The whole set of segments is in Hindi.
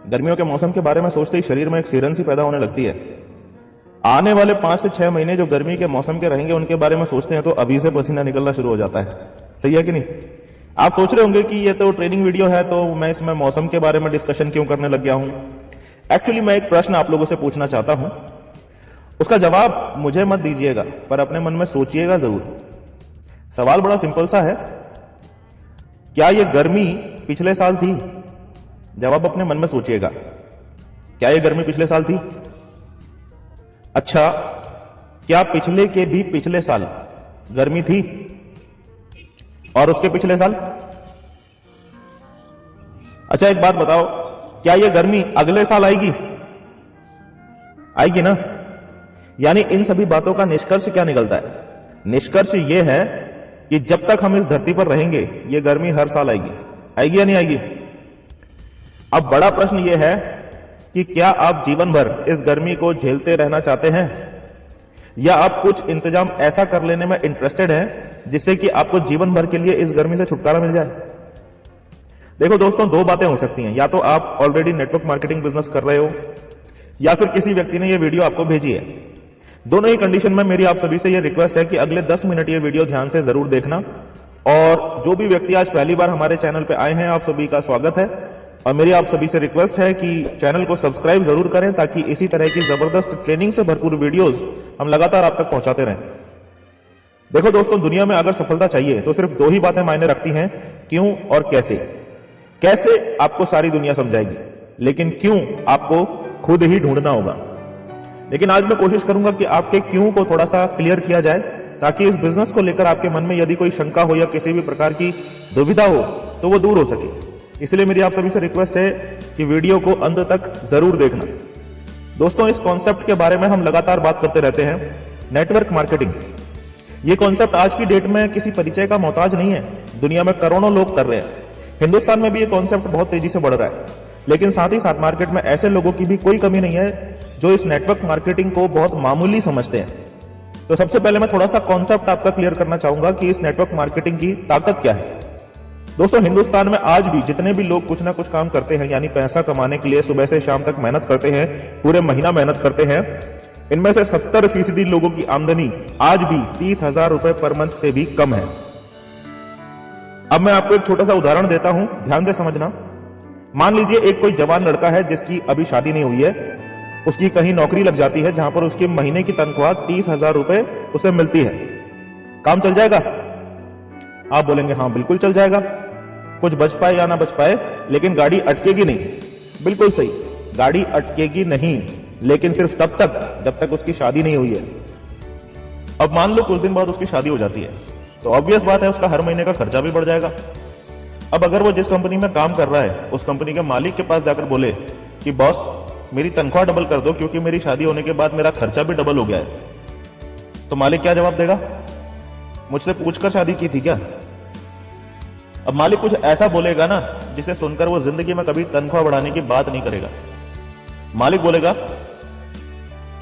गर्मियों के मौसम के बारे में सोचते ही शरीर में एक सिरन सी पैदा होने लगती है। आने वाले 5 से 6 महीने जो गर्मी के मौसम के रहेंगे उनके बारे में सोचते हैं तो अभी से पसीना निकलना शुरू हो जाता है। सही है कि नहीं? आप सोच रहे होंगे कि ये तो ट्रेनिंग वीडियो है तो मैं इसमें मौसम के बारे में डिस्कशन क्यों करने लग गया हूं। एक्चुअली मैं एक प्रश्न आप लोगों से पूछना चाहता हूं, उसका जवाब मुझे मत दीजिएगा पर अपने मन में सोचिएगा जरूर। सवाल बड़ा सिंपल सा है, क्या ये गर्मी पिछले साल थी? जवाब अपने मन में सोचिएगा, क्या ये गर्मी पिछले साल थी? अच्छा, क्या पिछले के भी पिछले साल गर्मी थी और उसके पिछले साल? अच्छा एक बात बताओ, क्या ये गर्मी अगले साल आएगी? आएगी ना? यानी इन सभी बातों का निष्कर्ष क्या निकलता है? निष्कर्ष ये है कि जब तक हम इस धरती पर रहेंगे ये गर्मी हर साल आएगी। आएगी या नहीं आएगी? अब बड़ा प्रश्न ये है कि क्या आप जीवन भर इस गर्मी को झेलते रहना चाहते हैं या आप कुछ इंतजाम ऐसा कर लेने में इंटरेस्टेड हैं जिससे कि आपको जीवन भर के लिए इस गर्मी से छुटकारा मिल जाए। देखो दोस्तों, दो बातें हो सकती हैं, या तो आप ऑलरेडी नेटवर्क मार्केटिंग बिजनेस कर रहे हो या फिर किसी व्यक्ति ने यह वीडियो आपको भेजी है। दोनों ही कंडीशन में मेरी आप सभी से यह रिक्वेस्ट है कि अगले 10 मिनट ये वीडियो ध्यान से जरूर देखना। और जो भी व्यक्ति आज पहली बार हमारे चैनल पे आए हैं आप सभी का स्वागत है और मेरी आप सभी से रिक्वेस्ट है कि चैनल को सब्सक्राइब जरूर करें ताकि इसी तरह की जबरदस्त ट्रेनिंग से भरपूर वीडियोस हम लगातार आप तक पहुंचाते रहें। देखो दोस्तों, दुनिया में अगर सफलता चाहिए तो सिर्फ दो ही बातें मायने रखती हैं, क्यों और कैसे। कैसे आपको सारी दुनिया समझाएगी, लेकिन क्यों आपको खुद ही ढूंढना होगा। लेकिन आज मैं कोशिश करूंगा कि आपके क्यों को थोड़ा सा क्लियर किया जाए ताकि इस बिजनेस को लेकर आपके मन में यदि कोई शंका हो या किसी भी प्रकार की दुविधा हो तो वो दूर हो सके। इसलिए मेरी आप सभी से रिक्वेस्ट है कि वीडियो को अंत तक जरूर देखना। दोस्तों, इस कॉन्सेप्ट के बारे में हम लगातार बात करते रहते हैं, नेटवर्क मार्केटिंग। ये कॉन्सेप्ट आज की डेट में किसी परिचय का मोहताज नहीं है, दुनिया में करोड़ों लोग कर रहे हैं। हिंदुस्तान में भी ये कॉन्सेप्ट बहुत तेजी से बढ़ रहा है, लेकिन साथ ही साथ मार्केट में ऐसे लोगों की भी कोई कमी नहीं है जो इस नेटवर्क मार्केटिंग को बहुत मामूली समझते हैं। तो सबसे पहले मैं थोड़ा सा कॉन्सेप्ट आपका क्लियर करना चाहूंगा कि इस नेटवर्क मार्केटिंग की ताकत क्या है। दोस्तों, हिंदुस्तान में आज भी जितने भी लोग कुछ ना कुछ काम करते हैं, यानी पैसा कमाने के लिए सुबह से शाम तक मेहनत करते हैं, पूरे महीना मेहनत करते हैं, इनमें से 70% लोगों की आमदनी आज भी 30,000 रुपए पर मंथ से भी कम है। अब मैं आपको एक छोटा सा उदाहरण देता हूं, ध्यान से समझना। मान लीजिए एक कोई जवान लड़का है जिसकी अभी शादी नहीं हुई है, उसकी कहीं नौकरी लग जाती है जहां पर उसकी महीने की तनख्वाह 30,000 रुपए उसे मिलती है। काम चल जाएगा? आप बोलेंगे हाँ बिल्कुल चल जाएगा, कुछ बच पाए या ना बच पाए, लेकिन गाड़ी अटकेगी नहीं। बिल्कुल सही, गाड़ी अटकेगी नहीं, लेकिन सिर्फ तब तक जब तक उसकी शादी नहीं हुई है। अब मान लो कुछ दिन बाद उसकी शादी हो जाती है तो ऑब्वियस बात है उसका हर महीने का खर्चा भी बढ़ जाएगा। अब अगर वो जिस कंपनी में काम कर रहा है उस कंपनी के मालिक के पास जाकर बोले कि बॉस मेरी तनख्वाह डबल कर दो क्योंकि मेरी शादी होने के बाद मेरा खर्चा भी डबल हो गया है, तो मालिक क्या जवाब देगा? मुझसे पूछकर शादी की थी क्या? अब मालिक कुछ ऐसा बोलेगा ना जिसे सुनकर वो जिंदगी में कभी तनख्वाह बढ़ाने की बात नहीं करेगा। मालिक बोलेगा,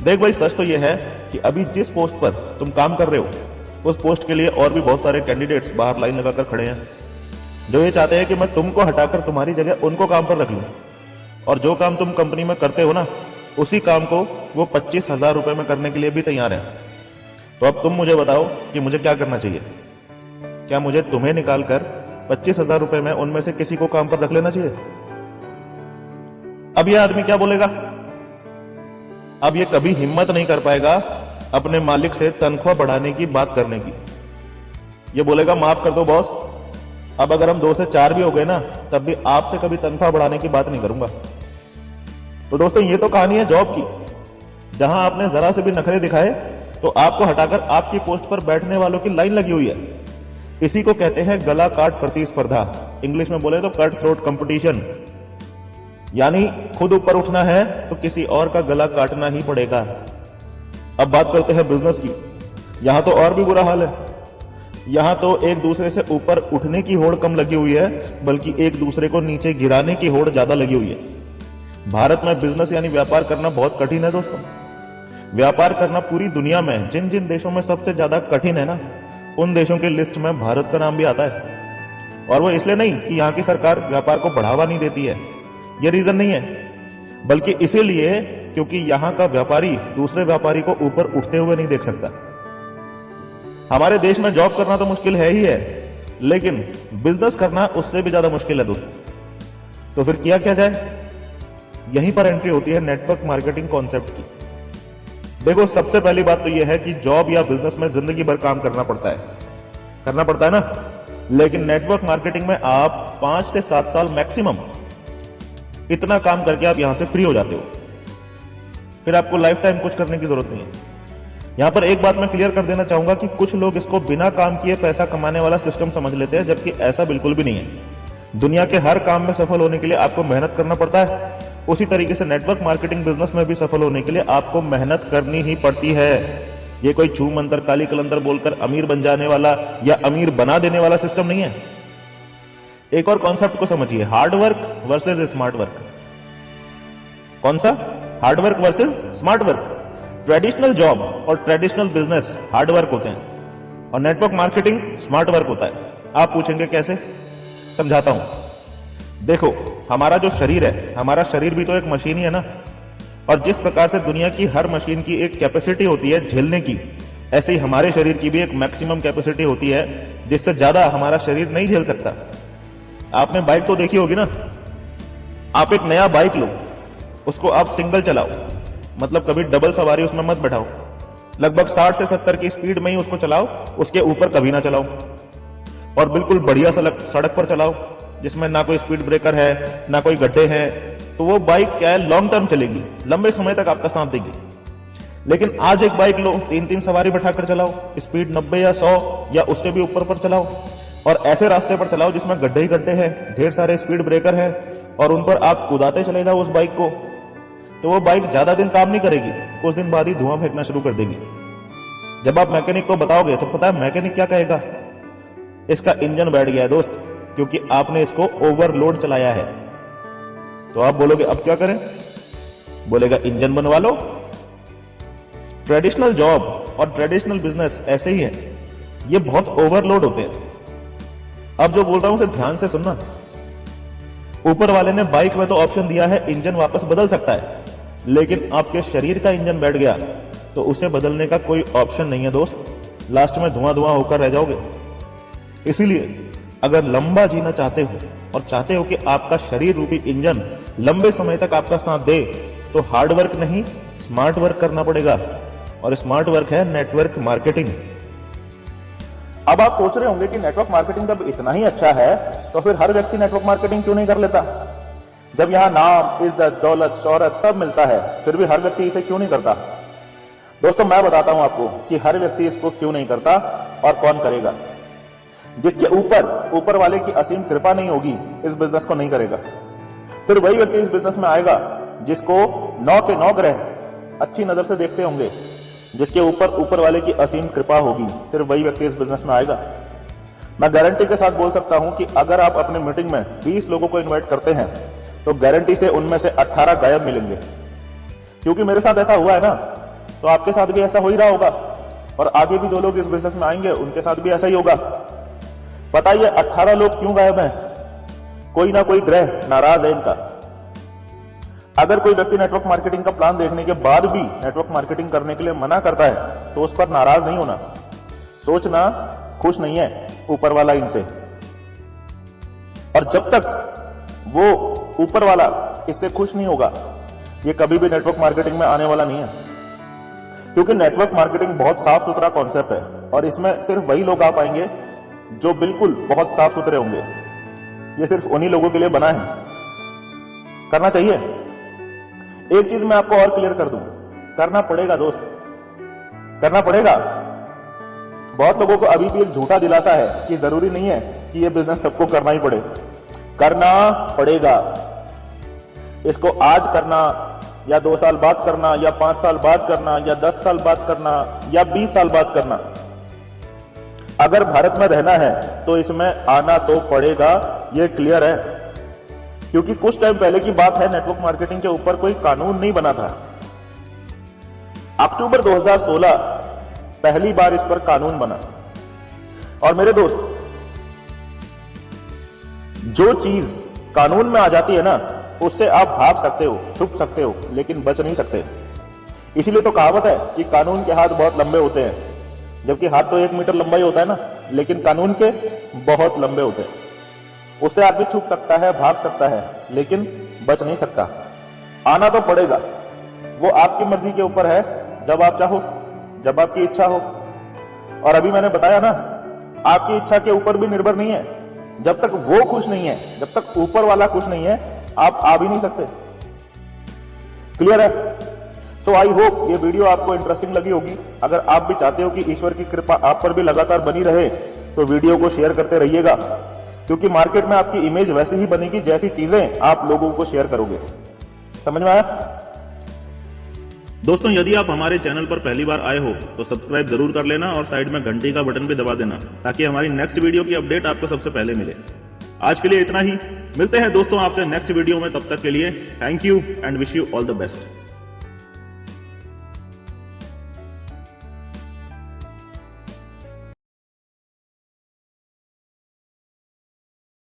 देख भाई सच तो ये है कि अभी जिस पोस्ट पर तुम काम कर रहे हो उस पोस्ट के लिए और भी बहुत सारे कैंडिडेट्स बाहर लाइन लगाकर खड़े हैं जो ये चाहते हैं कि मैं तुमको हटाकर तुम्हारी जगह उनको काम पर रख लूं, और जो काम तुम कंपनी में करते हो ना उसी काम को वो 25,000 रुपए में करने के लिए भी तैयार है। तो अब तुम मुझे बताओ कि मुझे क्या करना चाहिए? क्या मुझे तुम्हें निकालकर 25,000 रुपए में उनमें से किसी को काम पर रख लेना चाहिए? अब यह आदमी क्या बोलेगा? अब ये कभी हिम्मत नहीं कर पाएगा अपने मालिक से तनख्वाह बढ़ाने की बात करने की। ये बोलेगा माफ कर दो बॉस, अब अगर हम 2 से 4 भी हो गए ना तब भी आपसे कभी तनख्वाह बढ़ाने की बात नहीं करूंगा। तो दोस्तों, ये तो कहानी है जॉब की, जहां आपने जरा से भी नखरे दिखाए तो आपको हटाकर आपकी पोस्ट पर बैठने वालों की लाइन लगी हुई है। इसी को कहते हैं गला काट प्रतिस्पर्धा, इंग्लिश में बोले तो कट थ्रोट कंपटीशन। यानी खुद ऊपर उठना है तो किसी और का गला काटना ही पड़ेगा। अब बात करते हैं बिजनेस की। यहां तो और भी बुरा हाल है, यहां तो एक दूसरे से ऊपर उठने की होड़ कम लगी हुई है बल्कि एक दूसरे को नीचे गिराने की होड़ ज्यादा लगी हुई है। भारत में बिजनेस यानी व्यापार करना बहुत कठिन है दोस्तों। व्यापार करना पूरी दुनिया में जिन जिन देशों में सबसे ज्यादा कठिन है ना उन देशों की लिस्ट में भारत का नाम भी आता है। और वो इसलिए नहीं कि यहाँ की सरकार व्यापार को बढ़ावा नहीं देती है, ये रीजन नहीं है, बल्कि इसीलिए क्योंकि यहां का व्यापारी दूसरे व्यापारी को ऊपर उठते हुए नहीं देख सकता। हमारे देश में जॉब करना तो मुश्किल है ही है, लेकिन बिजनेस करना उससे भी ज्यादा मुश्किल है दोस्तों। तो फिर किया क्या जाए? यहीं पर एंट्री होती है नेटवर्क मार्केटिंग कॉन्सेप्ट की। देखो, सबसे पहली बात तो यह है कि जॉब या बिजनेस में जिंदगी भर काम करना पड़ता है ना। लेकिन नेटवर्क मार्केटिंग में आप 5 से 7 साल मैक्सिमम इतना काम करके आप यहां से फ्री हो जाते हो। फिर आपको लाइफ टाइम कुछ करने की जरूरत नहीं है। यहां पर एक बात मैं क्लियर कर देना चाहूंगा कि कुछ लोग इसको बिना काम किए पैसा कमाने वाला सिस्टम समझ लेते हैं, जबकि ऐसा बिल्कुल भी नहीं है। दुनिया के हर काम में सफल होने के लिए आपको मेहनत करना पड़ता है। उसी तरीके से नेटवर्क मार्केटिंग बिजनेस में भी सफल होने के लिए आपको मेहनत करनी ही पड़ती है। ये कोई छू मंतर काली कलंदर बोलकर अमीर बन जाने वाला या अमीर बना देने वाला सिस्टम नहीं है। एक और कॉन्सेप्ट को समझिए, हार्डवर्क वर्सेज स्मार्ट वर्क। कौन सा? Hard work versus smart work. Traditional job और ट्रेडिशनल बिजनेस हार्डवर्क होते हैं और नेटवर्क मार्केटिंग स्मार्ट वर्क होता है। आप पूछेंगे कैसे? समझाता हूं। देखो, हमारा जो शरीर है, हमारा शरीर भी तो एक मशीन ही है ना। और जिस प्रकार से दुनिया की हर मशीन की एक कैपेसिटी होती है झेलने की, ऐसे ही हमारे शरीर की भी एक मैक्सिमम कैपेसिटी होती है, जिससे ज्यादा हमारा शरीर नहीं झेल सकता। आपने बाइक तो देखी होगी ना। आप एक नया बाइक लो, उसको आप सिंगल चलाओ, मतलब कभी डबल सवारी उसमें मत बैठाओ। लगभग 60 से 70 की स्पीड में ही उसको चलाओ, उसके ऊपर कभी ना चलाओ। और बिल्कुल बढ़िया सड़क पर चलाओ जिसमें ना कोई स्पीड ब्रेकर है, ना कोई गड्ढे हैं। तो वो बाइक क्या है, लॉन्ग टर्म चलेगी, लंबे समय तक आपका साथ देगी। लेकिन आज एक बाइक लो, 3-3 सवारी बैठाकर चलाओ, स्पीड 90 या 100 या उससे भी ऊपर पर चलाओ, और ऐसे रास्ते पर चलाओ जिसमें गड्ढे ही गड्ढे हैं, ढेर सारे स्पीड ब्रेकर हैं, और उन पर आप कुदाते चले जाओ उस बाइक को, तो वो बाइक ज्यादा दिन काम नहीं करेगी, कुछ दिन बाद ही धुआं फेंकना शुरू कर देगी। जब आप मैकेनिक को बताओगे तो पता है मैकेनिक क्या कहेगा? इसका इंजन बैठ गया है दोस्त, क्योंकि आपने इसको ओवरलोड चलाया है। तो आप बोलोगे अब क्या करें? बोलेगा इंजन बनवा लो। ट्रेडिशनल जॉब और ट्रेडिशनल बिजनेस ऐसे ही है, ये बहुत ओवरलोड होते हैं। अब जो बोल रहा हूं उसे ध्यान से सुनना। ऊपर वाले ने बाइक में तो ऑप्शन दिया है इंजन वापस बदल सकता है, लेकिन आपके शरीर का इंजन बैठ गया तो उसे बदलने का कोई ऑप्शन नहीं है दोस्त। लास्ट में धुआं धुआं होकर रह जाओगे। इसीलिए अगर लंबा जीना चाहते हो और चाहते हो कि आपका शरीर रूपी इंजन लंबे समय तक आपका साथ दे, तो हार्ड वर्क नहीं स्मार्ट वर्क करना पड़ेगा। और स्मार्ट वर्क है नेटवर्क मार्केटिंग। अब आप सोच रहे होंगे कि नेटवर्क मार्केटिंग जब इतना ही अच्छा है तो फिर हर व्यक्ति नेटवर्क मार्केटिंग क्यों नहीं कर लेता? जब यहां नाम, इज्जत, दौलत, शोहरत सब मिलता है, फिर भी हर व्यक्ति इसे क्यों नहीं करता? दोस्तों, मैं बताता हूं आपको कि हर व्यक्ति इसको क्यों नहीं करता और कौन करेगा। जिसके ऊपर वाले की असीम कृपा नहीं होगी, इस बिजनेस को नहीं करेगा। सिर्फ वही व्यक्ति इस बिजनेस में आएगा जिसको 9 के 9 ग्रह अच्छी नजर से देखते होंगे। जिसके ऊपर वाले की असीम कृपा होगी, सिर्फ वही व्यक्ति इस बिजनेस में आएगा। मैं गारंटी के साथ बोल सकता हूं कि अगर आप अपनी मीटिंग में 20 लोगों को इन्वाइट करते हैं तो गारंटी से उनमें से 18 गायब मिलेंगे। क्योंकि मेरे साथ ऐसा हुआ है ना, तो आपके साथ भी ऐसा हो ही रहा होगा, और आगे भी जो लोग इस बिजनेस में आएंगे उनके साथ भी ऐसा ही होगा। बताइए 18 लोग क्यों गायब हैं? कोई ना कोई ग्रह नाराज है इनका। अगर कोई व्यक्ति नेटवर्क मार्केटिंग का प्लान देखने के बाद भी नेटवर्क मार्केटिंग करने के लिए मना करता है तो उस पर नाराज नहीं होना, सोचना खुश नहीं है ऊपर वाला इनसे। और जब तक वो ऊपर वाला इससे खुश नहीं होगा, ये कभी भी नेटवर्क मार्केटिंग में आने वाला नहीं है। क्योंकि नेटवर्क मार्केटिंग बहुत साफ सुथरा कॉन्सेप्ट है और इसमें सिर्फ वही लोग आ पाएंगे जो बिल्कुल बहुत साफ सुथरे होंगे। ये सिर्फ उन्हीं लोगों के लिए बना है। करना चाहिए। एक चीज मैं आपको और क्लियर कर दूं, करना पड़ेगा दोस्त, करना पड़ेगा। बहुत लोगों को अभी भी एक झूठा दिलासा है कि जरूरी नहीं है कि ये बिजनेस सबको करना ही पड़े। करना पड़ेगा। इसको आज करना या 2 साल बाद करना या 5 साल बाद करना या 10 साल बाद करना या 20 साल बाद करना, अगर भारत में रहना है तो इसमें आना तो पड़ेगा। ये क्लियर है। क्योंकि कुछ टाइम पहले की बात है, नेटवर्क मार्केटिंग के ऊपर कोई कानून नहीं बना था। अक्टूबर 2016 पहली बार इस पर कानून बना। और मेरे दोस्त, जो चीज कानून में आ जाती है ना, उससे आप भाग सकते हो, छुप सकते हो, लेकिन बच नहीं सकते। इसीलिए तो कहावत है कि कानून के हाथ बहुत लंबे होते हैं, जबकि हाथ तो 1 मीटर लंबा ही होता है ना, लेकिन कानून के बहुत लंबे होते हैं। उससे आदमी छुप सकता है, भाग सकता है, लेकिन बच नहीं सकता। आना तो पड़ेगा, वो आपकी मर्जी के ऊपर है, जब आप चाहो, जब आपकी इच्छा हो। और अभी मैंने बताया ना, आपकी इच्छा के ऊपर भी निर्भर नहीं है। जब तक वो खुश नहीं है, जब तक ऊपर वाला खुश नहीं है, आप आ भी नहीं सकते। क्लियर है? सो आई होप ये वीडियो आपको इंटरेस्टिंग लगी होगी। अगर आप भी चाहते हो कि ईश्वर की कृपा आप पर भी लगातार बनी रहे, तो वीडियो को शेयर करते रहिएगा, क्योंकि मार्केट में आपकी इमेज वैसी ही बनेगी जैसी चीजें आप लोगों को शेयर करोगे। समझ में आया? दोस्तों, यदि आप हमारे चैनल पर पहली बार आए हो तो सब्सक्राइब जरूर कर लेना और साइड में घंटी का बटन भी दबा देना, ताकि हमारी नेक्स्ट वीडियो की अपडेट आपको सबसे पहले मिले। आज के लिए इतना ही। मिलते हैं दोस्तों आपसे नेक्स्ट वीडियो में। तब तक के लिए thank you and wish you all the best.